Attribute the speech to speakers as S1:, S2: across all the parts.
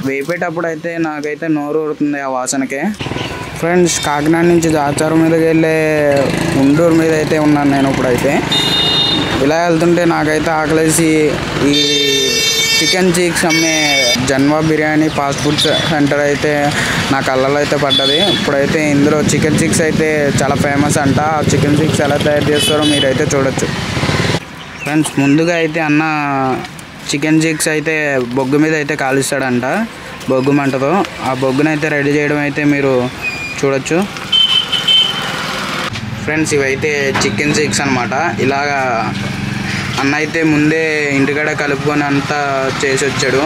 S1: వేపేటప్పుడు అయితే నాకైతే నోరు ఊరుతుంది ఆ వాసనకే. ఫ్రెండ్స్, కాకినాడ నుంచి దాచారం మీదకి వెళ్ళే ఉండూరు మీద అయితే ఉన్నాను నేను. ఇప్పుడైతే ఇలా వెళ్తుంటే నాకైతే ఆకలేసి ఈ చికెన్ చీక్స్ అమ్మే జన్మా బిర్యానీ ఫాస్ట్ ఫుడ్ సెంటర్ అయితే నా కళ్ళలో అయితే పడ్డది. ఇప్పుడైతే ఇందులో చికెన్ చీక్స్ అయితే చాలా ఫేమస్ అంట. ఆ చికెన్ చీక్స్ ఎలా తయారు చేస్తారో మీరైతే చూడొచ్చు. ఫ్రెండ్స్, ముందుగా అయితే అన్న చికెన్ చీక్స్ అయితే బొగ్గు మీద అయితే కాలుస్తాడంట, బొగ్గు మంటతో. ఆ బొగ్గునైతే రెడీ చేయడం అయితే మీరు చూడొచ్చు. ఫ్రెండ్స్, ఇవైతే చికెన్ చీక్స్ అనమాట. ఇలాగా అన్న అయితే ముందే ఇంటికాడ కలుపుకొని అంతా చేసి వచ్చాడు.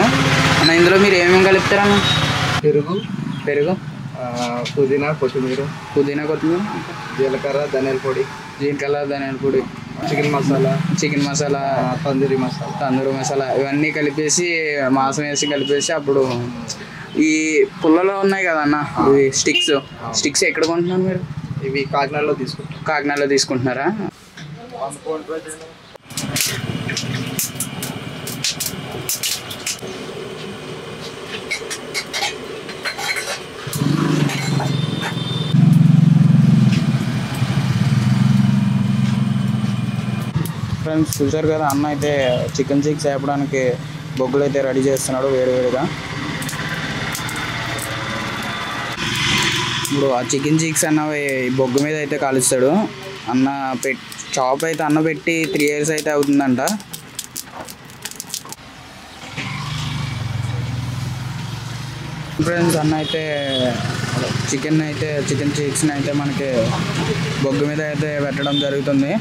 S1: అన్న, ఇందులో మీరు ఏమేమి కలుపుతారన్న? పెరుగు,
S2: పుదీనా కొత్తిమీర, జీలకర్ర ధనియాల పొడి, చికెన్ మసాలా, తందూరి మసాలా ఇవన్నీ కలిపేసి మాంసం వేసి కలిపేసి అప్పుడు ఈ పుల్లలో ఉన్నాయి కదా అన్న, ఇవి స్టిక్స్ ఎక్కడ కొంటున్నారు మీరు? ఇవి కాకినాడలో
S1: తీసుకుంటున్నారా? ఫ్రెండ్స్, చూసారు కదా, అన్న అయితే చికెన్ చీక్స్ వేపడానికి బొగ్గులు అయితే రెడీ చేస్తున్నాడు వేడివేడిగా. ఇప్పుడు ఆ చికెన్ చీక్స్ అన్నవి బొగ్గు మీద అయితే కాలుస్తాడు అన్న. షాప్ అయితే అన్న పెట్టి 3 years అయితే అవుతుందంట. ఫ్రెండ్స్, అన్న అయితే చికెన్ చీక్స్ని అయితే మనకి బొగ్గు మీద అయితే పెట్టడం జరుగుతుంది.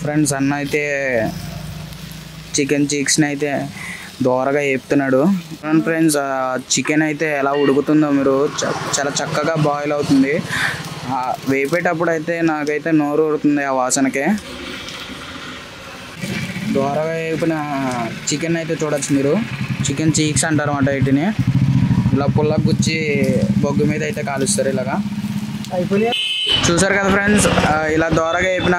S1: ఫ్రెండ్స్, అన్న అయితే చికెన్ చీక్స్ని అయితే దోరగా వేపుతున్నాడు. ఫ్రెండ్స్, చికెన్ అయితే ఎలా ఉడుకుతుందో మీరు చాలా చక్కగా బాయిల్ అవుతుంది. వేపేటప్పుడు అయితే నాకైతే నోరు ఊరుతుంది ఆ వాసనకే. దోరగా వేపిన చికెన్ అయితే చూడొచ్చు మీరు. చికెన్ చీక్స్ అంటారు అన్నమాట. వీటిని ఇలా పుల్లగా గుచ్చి బొగ్గు మీద అయితే కాలుస్తారు. ఇలాగా చూసారు కదా ఫ్రెండ్స్, ఇలా దోరగా వేపిన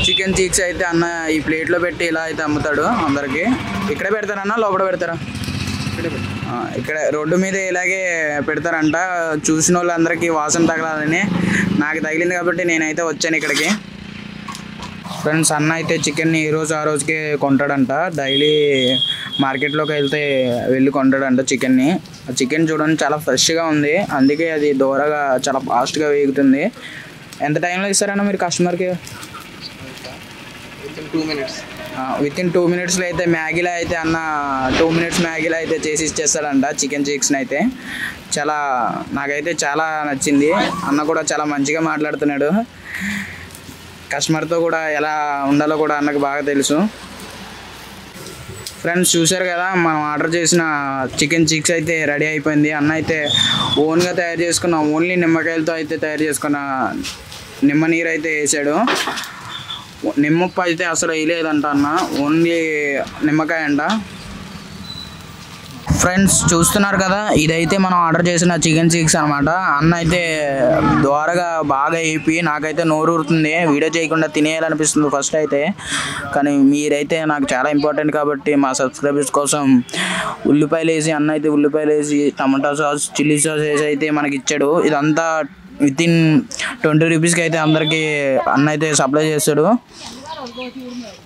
S1: చికెన్ చీక్స్ అయితే అన్న ఈ ప్లేట్లో పెట్టి ఇలా అయితే అమ్ముతాడు అందరికి. ఇక్కడే పెడతారన్నా, లోపల పెడతారా? ఇక్కడ రోడ్డు మీద ఇలాగే పెడతారంట. చూసిన వాళ్ళందరికీ వాసన తగలాలని. నాకు తగిలింది కాబట్టి నేనైతే వచ్చాను ఇక్కడికి. ఫ్రెండ్స్, అన్న అయితే చికెన్ని ఈ రోజు ఆ రోజుకే కొంటాడంట. డైలీ మార్కెట్లోకి వెళ్ళి కొంటాడంట చికెన్ని. ఆ చికెన్ చూడండి, చాలా ఫ్రెష్గా ఉంది. అందుకే అది దూరగా చాలా ఫాస్ట్గా వేగుతుంది. ఎంత టైంలో ఇస్తారన్న మీరు కస్టమర్కి? వితిన్ 2 minutesలో అయితే మ్యాగీలో అయితే అన్న 2 minutes మ్యాగీలో అయితే చేసి ఇచ్చేస్తాడంట చికెన్ చీక్స్ని అయితే. నాకైతే చాలా నచ్చింది. అన్న కూడా చాలా మంచిగా మాట్లాడుతున్నాడు. కస్టమర్తో కూడా ఎలా ఉండాలో కూడా అన్నకు బాగా తెలుసు. ఫ్రెండ్స్, చూసారు కదా, మనం ఆర్డర్ చేసిన చికెన్ చీక్స్ అయితే రెడీ అయిపోయింది. అన్న అయితే ఓన్గా తయారు చేసుకున్న, ఓన్లీ నిమ్మకాయలతో అయితే తయారు చేసుకున్న నిమ్మ నీరు అయితే వేసాడు. నిమ్మప్పు అయితే అసలు వేయలేదంట అన్న, ఓన్లీ నిమ్మకాయ అంట. ఫ్రెండ్స్, చూస్తున్నారు కదా, ఇదైతే మనం ఆర్డర్ చేసిన చికెన్ చీక్స్ అనమాట. అన్న అయితే ద్వారగా బాగా వేపి నాకైతే నోరు ఊరుతుంది. వీడియో చేయకుండా తినేయాలనిపిస్తుంది ఫస్ట్ అయితే. కానీ మీరైతే నాకు చాలా ఇంపార్టెంట్ కాబట్టి మా సబ్స్క్రైబర్స్ కోసం ఉల్లిపాయలు వేసి, అన్న అయితే ఉల్లిపాయలు వేసి టమాటా సాస్, చిల్లీ సాస్ వేసి అయితే మనకి ఇచ్చాడు. ఇదంతా వితిన్ 20 రూపీస్కి అయితే అందరికీ అన్న అయితే సప్లై చేస్తాడు.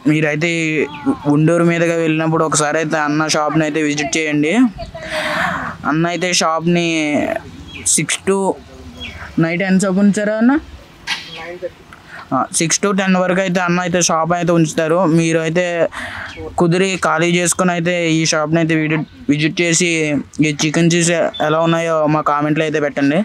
S1: మీరైతే ఉండూరు మీదుగా వెళ్ళినప్పుడు ఒకసారి అయితే అన్న షాప్ని అయితే విజిట్ చేయండి. అన్న అయితే షాప్ని 6 to నైట్ ఎంత షాప్ ఉంచారా అన్న? 6 to 10 వరకు అయితే అన్న అయితే షాప్ అయితే ఉంచుతారు. మీరు అయితే కుదిరి ఖాళీ చేసుకుని అయితే ఈ షాప్ని అయితే విజిట్ చేసి ఈ చికెన్ చీజ్ ఎలా ఉన్నాయో మా కామెంట్లో అయితే పెట్టండి.